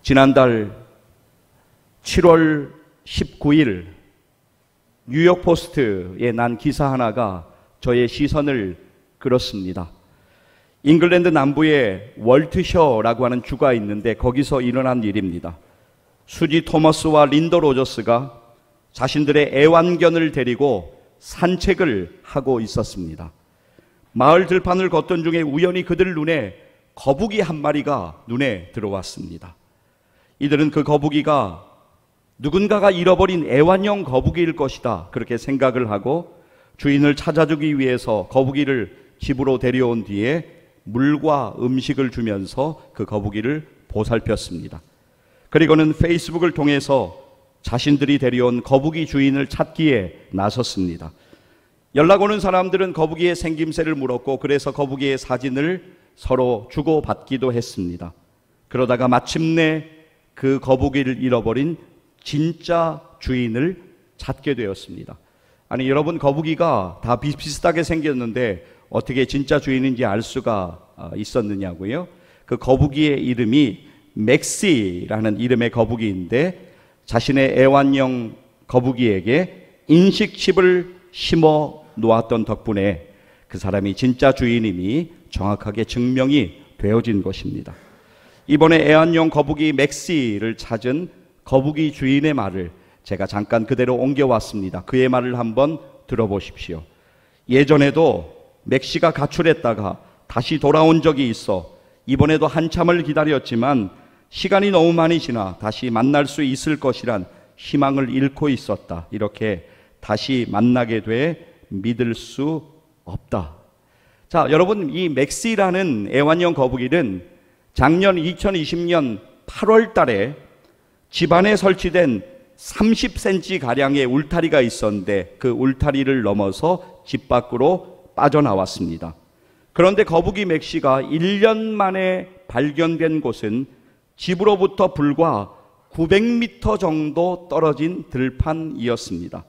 지난달 7월 19일 뉴욕 포스트에 난 기사 하나가 저의 시선을 끌었습니다. 잉글랜드 남부에 월트셔라고 하는 주가 있는데 거기서 일어난 일입니다. 수지 토머스와 린더 로저스가 자신들의 애완견을 데리고 산책을 하고 있었습니다. 마을 들판을 걷던 중에 우연히 그들 눈에 거북이 한 마리가 눈에 들어왔습니다. 이들은 그 거북이가 누군가가 잃어버린 애완용 거북이일 것이다, 그렇게 생각을 하고 주인을 찾아주기 위해서 거북이를 집으로 데려온 뒤에 물과 음식을 주면서 그 거북이를 보살폈습니다. 그리고는 페이스북을 통해서 자신들이 데려온 거북이 주인을 찾기에 나섰습니다. 연락 오는 사람들은 거북이의 생김새를 물었고 그래서 거북이의 사진을 서로 주고받기도 했습니다. 그러다가 마침내 그 거북이를 잃어버린 진짜 주인을 찾게 되었습니다. 아니 여러분, 거북이가 다 비슷하게 생겼는데 어떻게 진짜 주인인지 알 수가 있었느냐고요? 그 거북이의 이름이 맥시라는 이름의 거북이인데 자신의 애완용 거북이에게 인식칩을 심어 놓았던 덕분에 그 사람이 진짜 주인임이 정확하게 증명이 되어진 것입니다. 이번에 애완용 거북이 맥시를 찾은 거북이 주인의 말을 제가 잠깐 그대로 옮겨왔습니다. 그의 말을 한번 들어보십시오. 예전에도 맥시가 가출했다가 다시 돌아온 적이 있어 이번에도 한참을 기다렸지만 시간이 너무 많이 지나 다시 만날 수 있을 것이란 희망을 잃고 있었다. 이렇게 다시 만나게 돼 믿을 수 없다. 자, 여러분, 이 맥시라는 애완용 거북이는 작년 2020년 8월 달에 집안에 설치된 30cm 가량의 울타리가 있었는데 그 울타리를 넘어서 집 밖으로 빠져나왔습니다. 그런데 거북이 맥시가 1년 만에 발견된 곳은 집으로부터 불과 900m 정도 떨어진 들판이었습니다.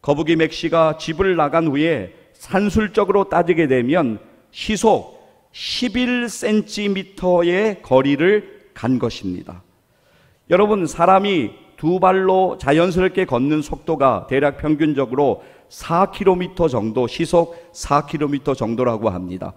거북이 맥시가 집을 나간 후에 산술적으로 따지게 되면 시속 11cm의 거리를 간 것입니다. 여러분, 사람이 두 발로 자연스럽게 걷는 속도가 대략 평균적으로 4km 정도, 시속 4km 정도라고 합니다.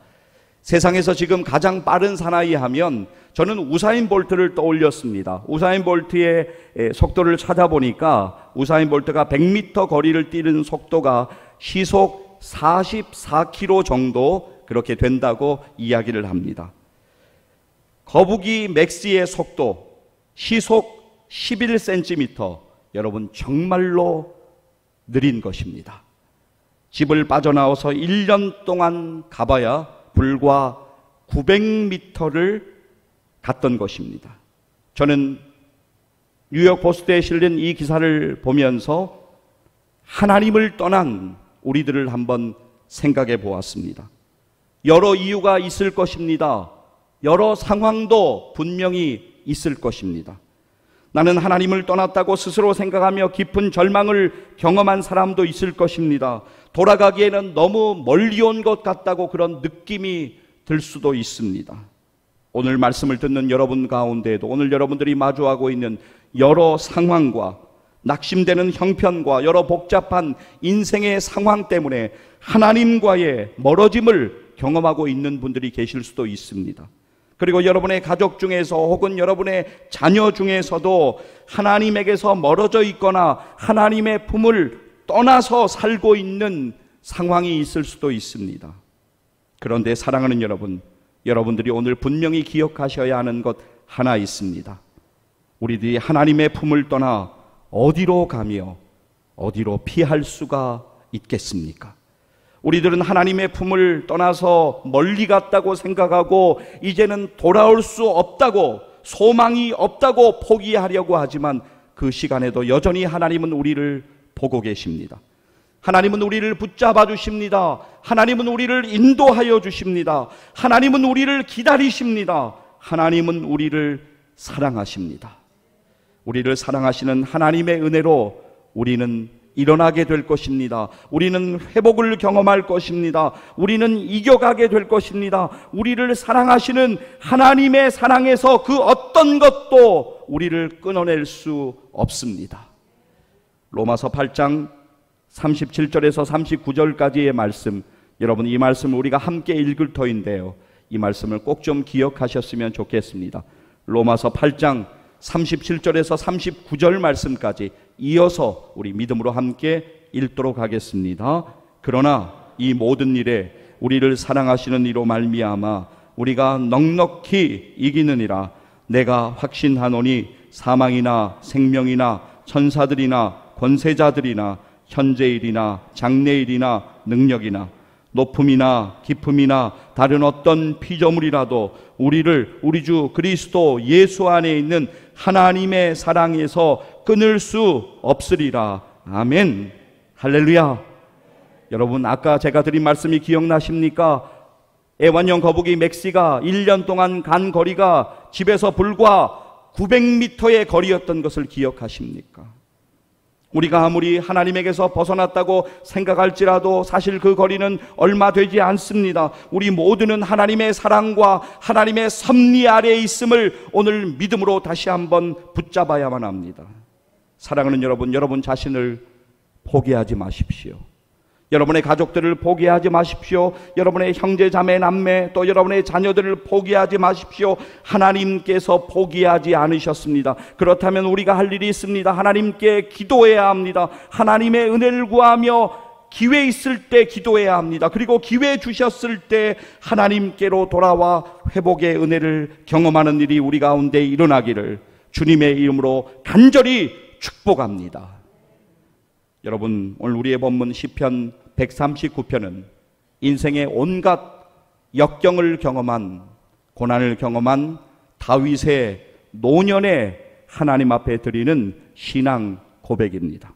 세상에서 지금 가장 빠른 사나이 하면 저는 우사인 볼트를 떠올렸습니다. 우사인 볼트의 속도를 찾아보니까 우사인 볼트가 100m 거리를 뛰는 속도가 시속 44km 정도 그렇게 된다고 이야기를 합니다. 거북이 맥시의 속도 시속 11cm, 여러분 정말로 느린 것입니다. 집을 빠져나와서 1년 동안 가봐야 불과 900m를 갔던 것입니다. 저는 뉴욕 포스트에 실린 이 기사를 보면서 하나님을 떠난 우리들을 한번 생각해 보았습니다. 여러 이유가 있을 것입니다. 여러 상황도 분명히 있을 것입니다. 나는 하나님을 떠났다고 스스로 생각하며 깊은 절망을 경험한 사람도 있을 것입니다. 돌아가기에는 너무 멀리 온 것 같다고 그런 느낌이 들 수도 있습니다. 오늘 말씀을 듣는 여러분 가운데에도 오늘 여러분들이 마주하고 있는 여러 상황과 낙심되는 형편과 여러 복잡한 인생의 상황 때문에 하나님과의 멀어짐을 경험하고 있는 분들이 계실 수도 있습니다. 그리고 여러분의 가족 중에서 혹은 여러분의 자녀 중에서도 하나님에게서 멀어져 있거나 하나님의 품을 떠나서 살고 있는 상황이 있을 수도 있습니다. 그런데 사랑하는 여러분, 여러분들이 오늘 분명히 기억하셔야 하는 것 하나 있습니다. 우리들이 하나님의 품을 떠나 어디로 가며 어디로 피할 수가 있겠습니까? 우리들은 하나님의 품을 떠나서 멀리 갔다고 생각하고 이제는 돌아올 수 없다고, 소망이 없다고 포기하려고 하지만 그 시간에도 여전히 하나님은 우리를 보고 계십니다. 하나님은 우리를 붙잡아 주십니다. 하나님은 우리를 인도하여 주십니다. 하나님은 우리를 기다리십니다. 하나님은 우리를 사랑하십니다. 우리를 사랑하시는 하나님의 은혜로 우리는 일어나게 될 것입니다. 우리는 회복을 경험할 것입니다. 우리는 이겨가게 될 것입니다. 우리를 사랑하시는 하나님의 사랑에서 그 어떤 것도 우리를 끊어낼 수 없습니다. 로마서 8장 37절에서 39절까지의 말씀, 여러분 이 말씀을 우리가 함께 읽을 터인데요, 이 말씀을 꼭 좀 기억하셨으면 좋겠습니다. 로마서 8장 37절에서 39절 말씀까지 이어서 우리 믿음으로 함께 읽도록 하겠습니다. 그러나 이 모든 일에 우리를 사랑하시는 이로 말미암아 우리가 넉넉히 이기느니라. 내가 확신하노니 사망이나 생명이나 천사들이나 권세자들이나 현재일이나 장래일이나 능력이나 높음이나 깊음이나 다른 어떤 피조물이라도 우리를 우리 주 그리스도 예수 안에 있는 하나님의 사랑에서 끊을 수 없으리라. 아멘. 할렐루야. 여러분, 아까 제가 드린 말씀이 기억나십니까? 애완용 거북이 맥시가 1년 동안 간 거리가 집에서 불과 900m의 거리였던 것을 기억하십니까? 우리가 아무리 하나님에게서 벗어났다고 생각할지라도 사실 그 거리는 얼마 되지 않습니다. 우리 모두는 하나님의 사랑과 하나님의 섭리 아래에 있음을 오늘 믿음으로 다시 한번 붙잡아야만 합니다. 사랑하는 여러분, 여러분 자신을 포기하지 마십시오. 여러분의 가족들을 포기하지 마십시오. 여러분의 형제 자매 남매 또 여러분의 자녀들을 포기하지 마십시오. 하나님께서 포기하지 않으셨습니다. 그렇다면 우리가 할 일이 있습니다. 하나님께 기도해야 합니다. 하나님의 은혜를 구하며 기회 있을 때 기도해야 합니다. 그리고 기회 주셨을 때 하나님께로 돌아와 회복의 은혜를 경험하는 일이 우리 가운데 일어나기를 주님의 이름으로 간절히 축복합니다. 여러분, 오늘 우리의 본문 시편 139편은 인생의 온갖 역경을 경험한, 고난을 경험한 다윗의 노년에 하나님 앞에 드리는 신앙 고백입니다.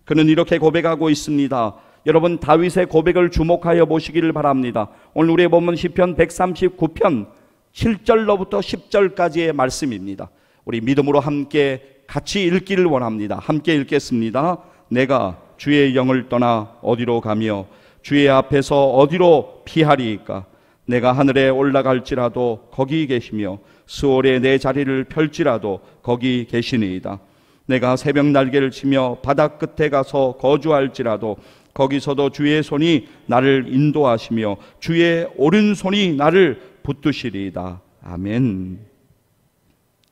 그는 이렇게 고백하고 있습니다. 여러분, 다윗의 고백을 주목하여 보시기를 바랍니다. 오늘 우리의 본문 시편 139편 7절로부터 10절까지의 말씀입니다. 우리 믿음으로 함께 같이 읽기를 원합니다. 함께 읽겠습니다. 내가 주의 영을 떠나 어디로 가며 주의 앞에서 어디로 피하리이까? 내가 하늘에 올라갈지라도 거기 계시며 수월에 내 자리를 펼지라도 거기 계시니이다. 내가 새벽 날개를 치며 바다 끝에 가서 거주할지라도 거기서도 주의 손이 나를 인도하시며 주의 오른손이 나를 붙드시리이다. 아멘.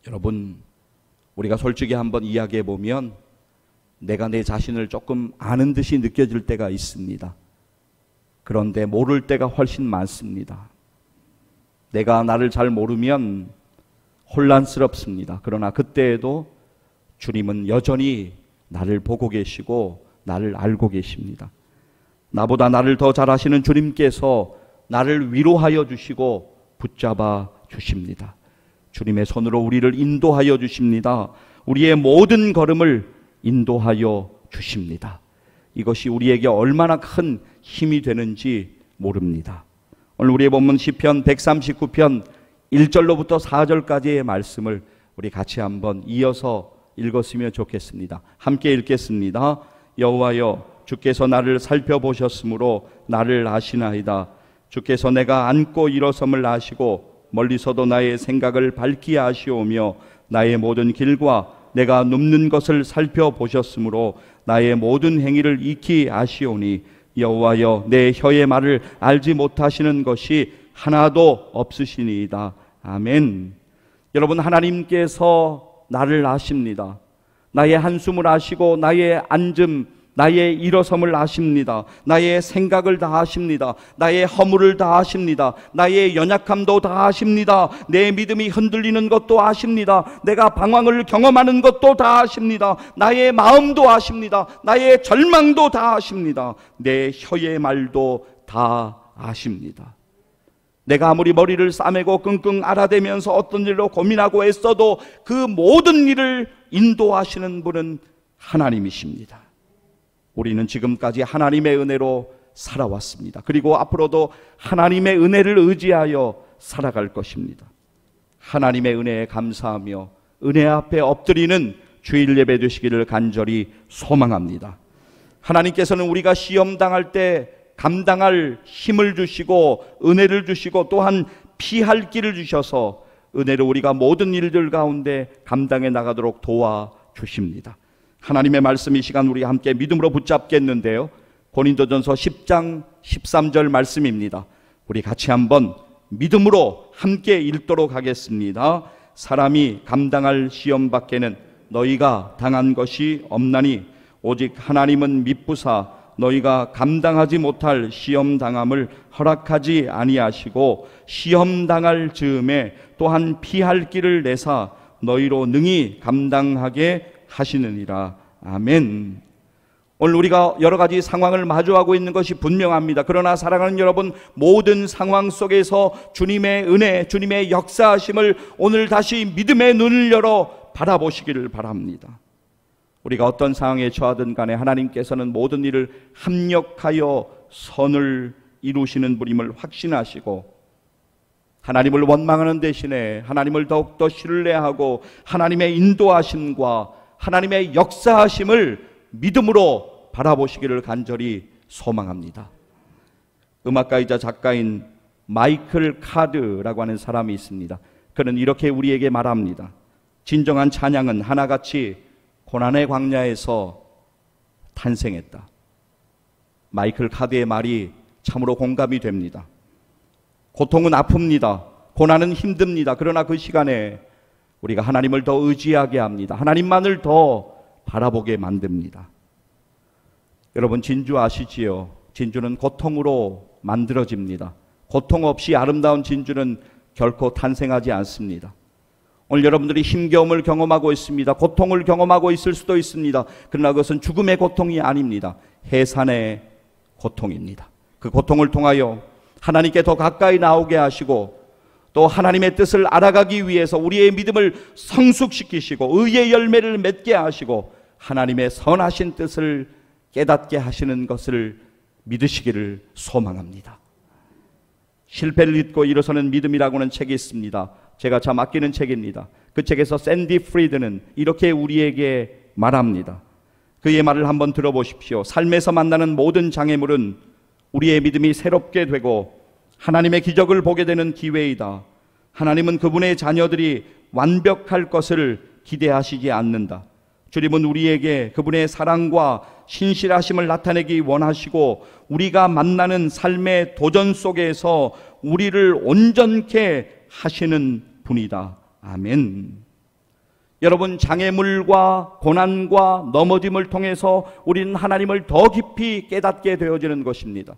여러분, 우리가 솔직히 한번 이야기해 보면 내가 내 자신을 조금 아는 듯이 느껴질 때가 있습니다. 그런데 모를 때가 훨씬 많습니다. 내가 나를 잘 모르면 혼란스럽습니다. 그러나 그때에도 주님은 여전히 나를 보고 계시고 나를 알고 계십니다. 나보다 나를 더 잘 아시는 주님께서 나를 위로하여 주시고 붙잡아 주십니다. 주님의 손으로 우리를 인도하여 주십니다. 우리의 모든 걸음을 인도하여 주십니다. 이것이 우리에게 얼마나 큰 힘이 되는지 모릅니다. 오늘 우리의 본문 시편 139편 1절로부터 4절까지의 말씀을 우리 같이 한번 이어서 읽었으면 좋겠습니다. 함께 읽겠습니다. 여호와여, 주께서 나를 살펴보셨으므로 나를 아시나이다. 주께서 내가 앉고 일어섬을 아시고 멀리서도 나의 생각을 밝히 아시오며 나의 모든 길과 내가 눕는 것을 살펴보셨으므로 나의 모든 행위를 익히 아시오니 여호와여, 내 혀의 말을 알지 못하시는 것이 하나도 없으시니이다. 아멘. 여러분, 하나님께서 나를 아십니다. 나의 한숨을 아시고 나의 앉음, 나의 일어섬을 아십니다. 나의 생각을 다 아십니다. 나의 허물을 다 아십니다. 나의 연약함도 다 아십니다. 내 믿음이 흔들리는 것도 아십니다. 내가 방황을 경험하는 것도 다 아십니다. 나의 마음도 아십니다. 나의 절망도 다 아십니다. 내 혀의 말도 다 아십니다. 내가 아무리 머리를 싸매고 끙끙 앓아대면서 어떤 일로 고민하고 애써도 그 모든 일을 인도하시는 분은 하나님이십니다. 우리는 지금까지 하나님의 은혜로 살아왔습니다. 그리고 앞으로도 하나님의 은혜를 의지하여 살아갈 것입니다. 하나님의 은혜에 감사하며 은혜 앞에 엎드리는 주일 예배 되시기를 간절히 소망합니다. 하나님께서는 우리가 시험 당할 때 감당할 힘을 주시고 은혜를 주시고 또한 피할 길을 주셔서 은혜로 우리가 모든 일들 가운데 감당해 나가도록 도와주십니다. 하나님의 말씀 이 시간 우리 함께 믿음으로 붙잡겠는데요, 고린도전서 10장 13절 말씀입니다. 우리 같이 한번 믿음으로 함께 읽도록 하겠습니다. 사람이 감당할 시험 밖에는 너희가 당한 것이 없나니 오직 하나님은 미쁘사 너희가 감당하지 못할 시험 당함을 허락하지 아니하시고 시험 당할 즈음에 또한 피할 길을 내사 너희로 능히 감당하게 하시느니라. 아멘. 오늘 우리가 여러 가지 상황을 마주하고 있는 것이 분명합니다. 그러나 사랑하는 여러분, 모든 상황 속에서 주님의 은혜, 주님의 역사하심을 오늘 다시 믿음의 눈을 열어 바라보시기를 바랍니다. 우리가 어떤 상황에 처하든 간에 하나님께서는 모든 일을 합력하여 선을 이루시는 분임을 확신하시고, 하나님을 원망하는 대신에 하나님을 더욱더 신뢰하고 하나님의 인도하심과 하나님의 역사하심을 믿음으로 바라보시기를 간절히 소망합니다. 음악가이자 작가인 마이클 카드라고 하는 사람이 있습니다. 그는 이렇게 우리에게 말합니다. 진정한 찬양은 하나같이 고난의 광야에서 탄생했다. 마이클 카드의 말이 참으로 공감이 됩니다. 고통은 아픕니다. 고난은 힘듭니다. 그러나 그 시간에 우리가 하나님을 더 의지하게 합니다. 하나님만을 더 바라보게 만듭니다. 여러분, 진주 아시지요? 진주는 고통으로 만들어집니다. 고통 없이 아름다운 진주는 결코 탄생하지 않습니다. 오늘 여러분들이 힘겨움을 경험하고 있습니다. 고통을 경험하고 있을 수도 있습니다. 그러나 그것은 죽음의 고통이 아닙니다. 해산의 고통입니다. 그 고통을 통하여 하나님께 더 가까이 나오게 하시고 또 하나님의 뜻을 알아가기 위해서 우리의 믿음을 성숙시키시고 의의 열매를 맺게 하시고 하나님의 선하신 뜻을 깨닫게 하시는 것을 믿으시기를 소망합니다. 실패를 잊고 일어서는 믿음이라고 하는 책이 있습니다. 제가 참 아끼는 책입니다. 그 책에서 샌디 프리드는 이렇게 우리에게 말합니다. 그의 말을 한번 들어보십시오. 삶에서 만나는 모든 장애물은 우리의 믿음이 새롭게 되고 하나님의 기적을 보게 되는 기회이다. 하나님은 그분의 자녀들이 완벽할 것을 기대하시지 않는다. 주님은 우리에게 그분의 사랑과 신실하심을 나타내기 원하시고 우리가 만나는 삶의 도전 속에서 우리를 온전케 하시는 분이다. 아멘. 여러분, 장애물과 고난과 넘어짐을 통해서 우리는 하나님을 더 깊이 깨닫게 되어지는 것입니다.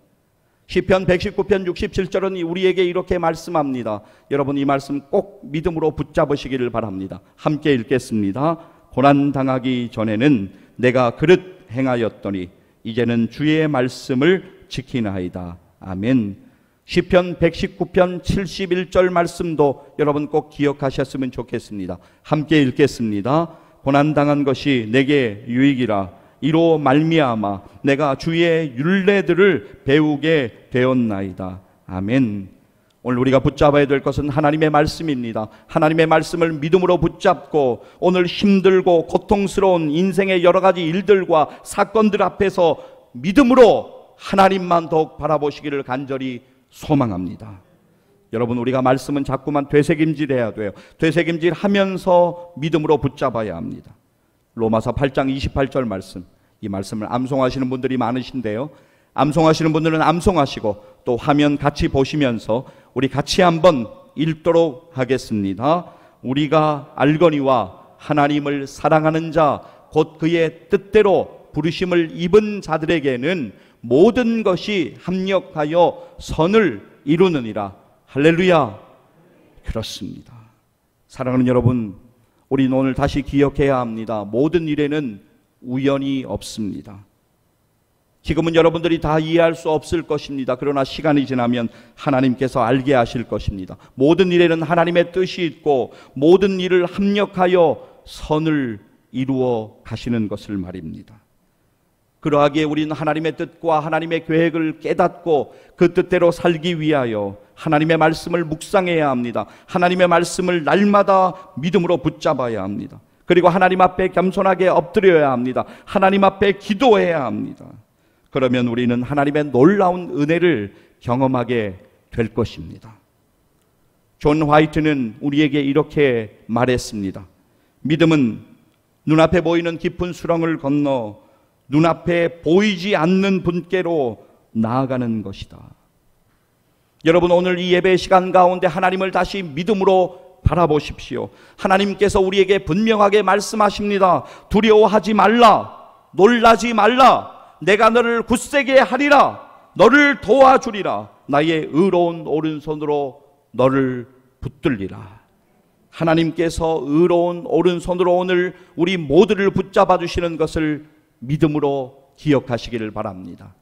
시편 119편 67절은 우리에게 이렇게 말씀합니다. 여러분, 이 말씀 꼭 믿음으로 붙잡으시기를 바랍니다. 함께 읽겠습니다. 고난당하기 전에는 내가 그릇 행하였더니 이제는 주의 말씀을 지키나이다. 아멘. 시편 119편 71절 말씀도 여러분 꼭 기억하셨으면 좋겠습니다. 함께 읽겠습니다. 고난당한 것이 내게 유익이라 이로 말미암아 내가 주의 율례들을 배우게 되었나이다. 아멘. 오늘 우리가 붙잡아야 될 것은 하나님의 말씀입니다. 하나님의 말씀을 믿음으로 붙잡고 오늘 힘들고 고통스러운 인생의 여러 가지 일들과 사건들 앞에서 믿음으로 하나님만 더욱 바라보시기를 간절히 소망합니다. 여러분, 우리가 말씀은 자꾸만 되새김질해야 돼요. 되새김질하면서 믿음으로 붙잡아야 합니다. 로마서 8장 28절 말씀, 이 말씀을 암송하시는 분들이 많으신데요, 암송하시는 분들은 암송하시고 또 화면 같이 보시면서 우리 같이 한번 읽도록 하겠습니다. 우리가 알거니와 하나님을 사랑하는 자 곧 그의 뜻대로 부르심을 입은 자들에게는 모든 것이 합력하여 선을 이루느니라. 할렐루야. 그렇습니다. 사랑하는 여러분, 우리는 오늘 다시 기억해야 합니다. 모든 일에는 우연이 없습니다. 지금은 여러분들이 다 이해할 수 없을 것입니다. 그러나 시간이 지나면 하나님께서 알게 하실 것입니다. 모든 일에는 하나님의 뜻이 있고 모든 일을 합력하여 선을 이루어 가시는 것을 말입니다. 그러하기에 우리는 하나님의 뜻과 하나님의 계획을 깨닫고 그 뜻대로 살기 위하여 하나님의 말씀을 묵상해야 합니다. 하나님의 말씀을 날마다 믿음으로 붙잡아야 합니다. 그리고 하나님 앞에 겸손하게 엎드려야 합니다. 하나님 앞에 기도해야 합니다. 그러면 우리는 하나님의 놀라운 은혜를 경험하게 될 것입니다. 존 화이트는 우리에게 이렇게 말했습니다. 믿음은 눈앞에 보이는 깊은 수렁을 건너 눈앞에 보이지 않는 분께로 나아가는 것이다. 여러분, 오늘 이 예배 시간 가운데 하나님을 다시 믿음으로 바라보십시오. 하나님께서 우리에게 분명하게 말씀하십니다. 두려워하지 말라, 놀라지 말라, 내가 너를 굳세게 하리라, 너를 도와주리라, 나의 의로운 오른손으로 너를 붙들리라. 하나님께서 의로운 오른손으로 오늘 우리 모두를 붙잡아 주시는 것을 믿음으로 기억하시기를 바랍니다.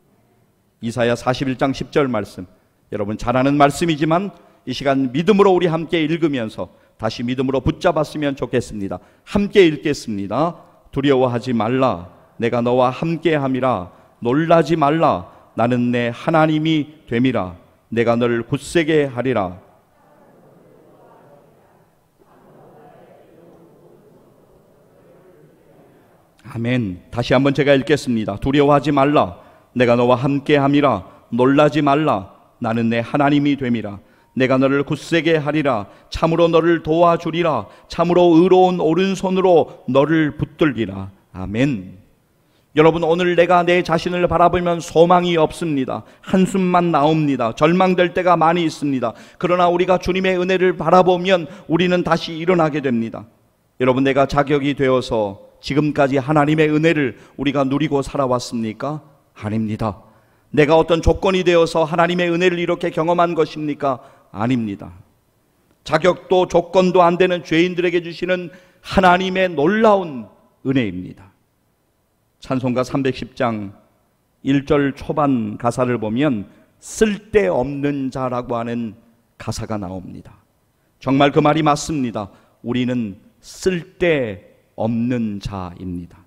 이사야 41장 10절 말씀, 여러분 잘 아는 말씀이지만 이 시간 믿음으로 우리 함께 읽으면서 다시 믿음으로 붙잡았으면 좋겠습니다. 함께 읽겠습니다. 두려워하지 말라, 내가 너와 함께함이라. 놀라지 말라, 나는 내 하나님이 됨이라. 내가 너를 굳세게 하리라. 아멘. 다시 한번 제가 읽겠습니다. 두려워하지 말라, 내가 너와 함께함이라. 놀라지 말라, 나는 내 하나님이 됨이라. 내가 너를 굳세게 하리라. 참으로 너를 도와주리라. 참으로 의로운 오른손으로 너를 붙들리라. 아멘. 여러분, 오늘 내가 내 자신을 바라보면 소망이 없습니다. 한숨만 나옵니다. 절망될 때가 많이 있습니다. 그러나 우리가 주님의 은혜를 바라보면 우리는 다시 일어나게 됩니다. 여러분, 내가 자격이 되어서 지금까지 하나님의 은혜를 우리가 누리고 살아왔습니까? 아닙니다. 내가 어떤 조건이 되어서 하나님의 은혜를 이렇게 경험한 것입니까? 아닙니다. 자격도 조건도 안 되는 죄인들에게 주시는 하나님의 놀라운 은혜입니다. 찬송가 310장 1절 초반 가사를 보면 쓸데없는 자라고 하는 가사가 나옵니다. 정말 그 말이 맞습니다. 우리는 쓸데없는 자입니다.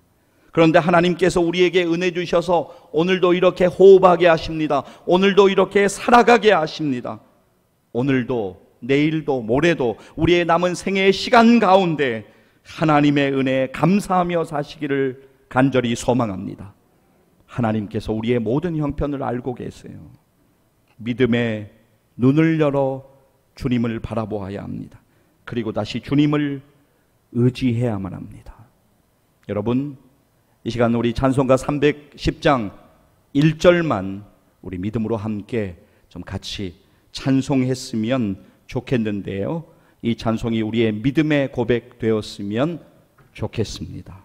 그런데 하나님께서 우리에게 은혜 주셔서 오늘도 이렇게 호흡하게 하십니다. 오늘도 이렇게 살아가게 하십니다. 오늘도 내일도 모레도 우리의 남은 생애의 시간 가운데 하나님의 은혜에 감사하며 사시기를 간절히 소망합니다. 하나님께서 우리의 모든 형편을 알고 계세요. 믿음의 눈을 열어 주님을 바라보아야 합니다. 그리고 다시 주님을 의지해야만 합니다. 여러분, 이 시간 우리 찬송가 310장 1절만 우리 믿음으로 함께 좀 같이 찬송했으면 좋겠는데요. 이 찬송이 우리의 믿음의 고백 되었으면 좋겠습니다.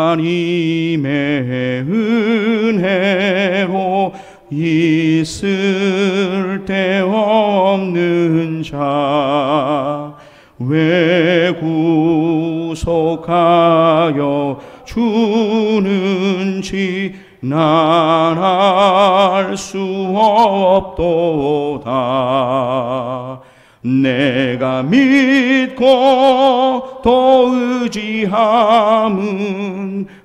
하나님의 은혜로 있을 데 없는 자 왜 구속하여 주는지 난 알 수 없도다. 내가 믿고 또 의지함은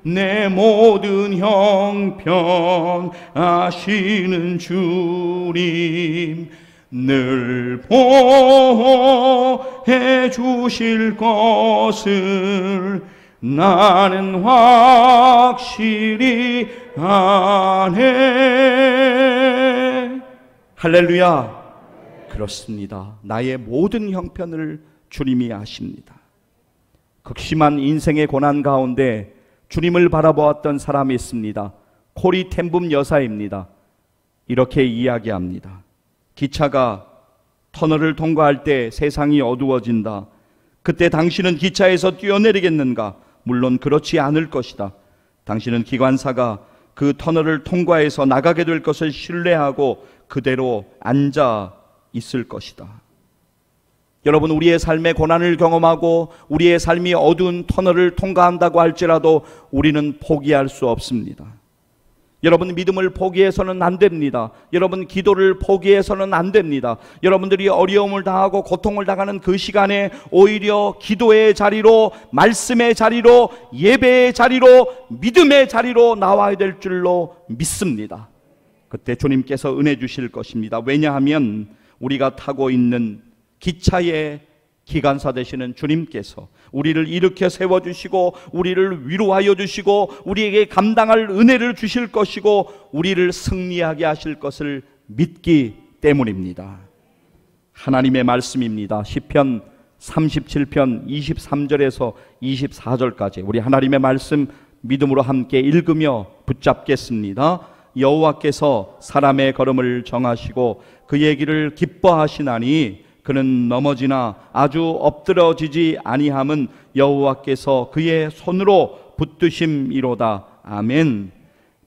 내 모든 형편 아시는 주님 늘 보호해 주실 것을 나는 확실히 아네. 할렐루야. 그렇습니다. 나의 모든 형편을 주님이 아십니다. 극심한 인생의 고난 가운데 주님을 바라보았던 사람이 있습니다. 코리 텐붐 여사입니다. 이렇게 이야기합니다. 기차가 터널을 통과할 때 세상이 어두워진다. 그때 당신은 기차에서 뛰어내리겠는가? 물론 그렇지 않을 것이다. 당신은 기관사가 그 터널을 통과해서 나가게 될 것을 신뢰하고 그대로 앉아 있을 것이다. 여러분, 우리의 삶의 고난을 경험하고 우리의 삶이 어두운 터널을 통과한다고 할지라도 우리는 포기할 수 없습니다. 여러분, 믿음을 포기해서는 안 됩니다. 여러분, 기도를 포기해서는 안 됩니다. 여러분들이 어려움을 당하고 고통을 당하는 그 시간에 오히려 기도의 자리로, 말씀의 자리로, 예배의 자리로, 믿음의 자리로 나와야 될 줄로 믿습니다. 그때 주님께서 은혜 주실 것입니다. 왜냐하면 우리가 타고 있는 기차의 기간사 되시는 주님께서 우리를 일으켜 세워주시고 우리를 위로하여 주시고 우리에게 감당할 은혜를 주실 것이고 우리를 승리하게 하실 것을 믿기 때문입니다. 하나님의 말씀입니다. 시편 37편 23절에서 24절까지 우리 하나님의 말씀 믿음으로 함께 읽으며 붙잡겠습니다. 여호와께서 사람의 걸음을 정하시고 그의 길을 기뻐하시나니 그는 넘어지나 아주 엎드러지지 아니함은 여호와께서 그의 손으로 붙드심이로다. 아멘.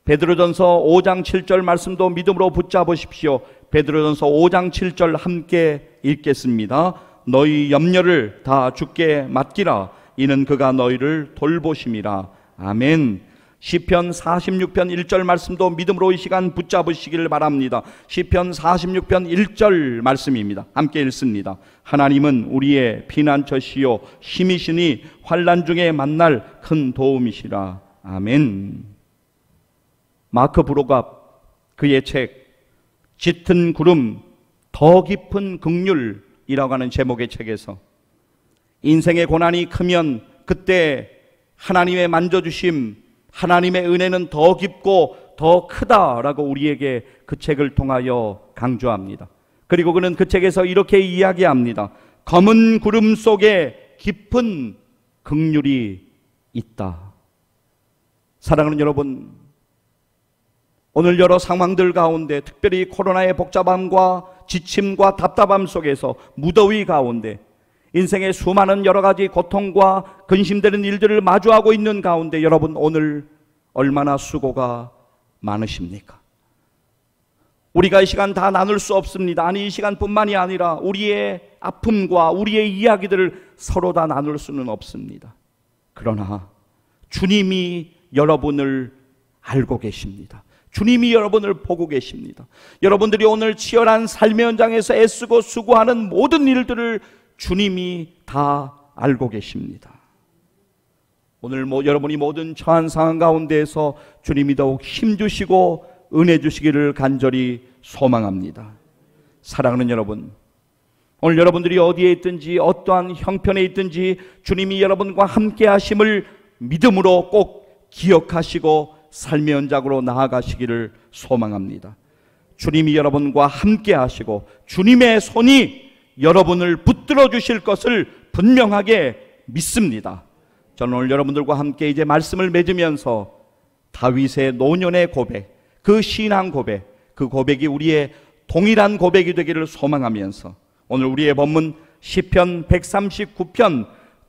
베드로전서 5장 7절 말씀도 믿음으로 붙잡으십시오. 베드로전서 5장 7절 함께 읽겠습니다. 너희 염려를 다 주께 맡기라. 이는 그가 너희를 돌보심이라. 아멘. 시편 46편 1절 말씀도 믿음으로 이 시간 붙잡으시기를 바랍니다. 시편 46편 1절 말씀입니다. 함께 읽습니다. 하나님은 우리의 피난처시요 힘이시니 환난 중에 만날 큰 도움이시라. 아멘. 마크 브로갑 그의 책 짙은 구름 더 깊은 긍휼이라고 하는 제목의 책에서 인생의 고난이 크면 그때 하나님의 만져주심, 하나님의 은혜는 더 깊고 더 크다라고 우리에게 그 책을 통하여 강조합니다. 그리고 그는 그 책에서 이렇게 이야기합니다. 검은 구름 속에 깊은 긍휼이 있다. 사랑하는 여러분, 오늘 여러 상황들 가운데 특별히 코로나의 복잡함과 지침과 답답함 속에서 무더위 가운데 인생의 수많은 여러 가지 고통과 근심되는 일들을 마주하고 있는 가운데 여러분 오늘 얼마나 수고가 많으십니까? 우리가 이 시간 다 나눌 수 없습니다. 아니 이 시간뿐만이 아니라 우리의 아픔과 우리의 이야기들을 서로 다 나눌 수는 없습니다. 그러나 주님이 여러분을 알고 계십니다. 주님이 여러분을 보고 계십니다. 여러분들이 오늘 치열한 삶의 현장에서 애쓰고 수고하는 모든 일들을 주님이 다 알고 계십니다. 오늘 여러분이 모든 처한 상황 가운데에서 주님이 더욱 힘주시고 은혜 주시기를 간절히 소망합니다. 사랑하는 여러분, 오늘 여러분들이 어디에 있든지 어떠한 형편에 있든지 주님이 여러분과 함께 하심을 믿음으로 꼭 기억하시고 삶의 현장으로 나아가시기를 소망합니다. 주님이 여러분과 함께 하시고 주님의 손이 여러분을 붙들어 주실 것을 분명하게 믿습니다. 저는 오늘 여러분들과 함께 이제 말씀을 맺으면서 다윗의 노년의 고백, 그 신앙 고백, 그 고백이 우리의 동일한 고백이 되기를 소망하면서 오늘 우리의 본문 시편 139편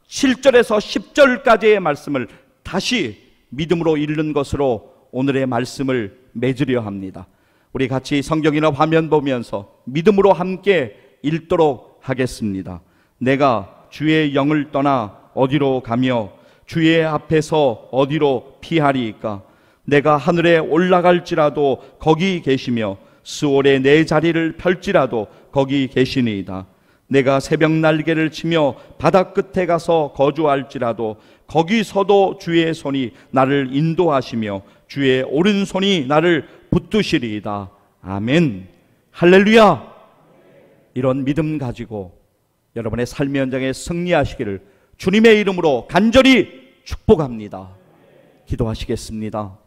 7절에서 10절까지의 말씀을 다시 믿음으로 읽는 것으로 오늘의 말씀을 맺으려 합니다. 우리 같이 성경이나 화면 보면서 믿음으로 함께 읽도록 하겠습니다. 내가 주의 영을 떠나 어디로 가며 주의 앞에서 어디로 피하리이까? 내가 하늘에 올라갈지라도 거기 계시며 스올에 내 자리를 펼지라도 거기 계시니이다. 내가 새벽 날개를 치며 바다 끝에 가서 거주할지라도 거기서도 주의 손이 나를 인도하시며 주의 오른손이 나를 붙드시리이다. 아멘. 할렐루야. 이런 믿음 가지고 여러분의 삶의 현장에 승리하시기를 주님의 이름으로 간절히 축복합니다. 기도하시겠습니다.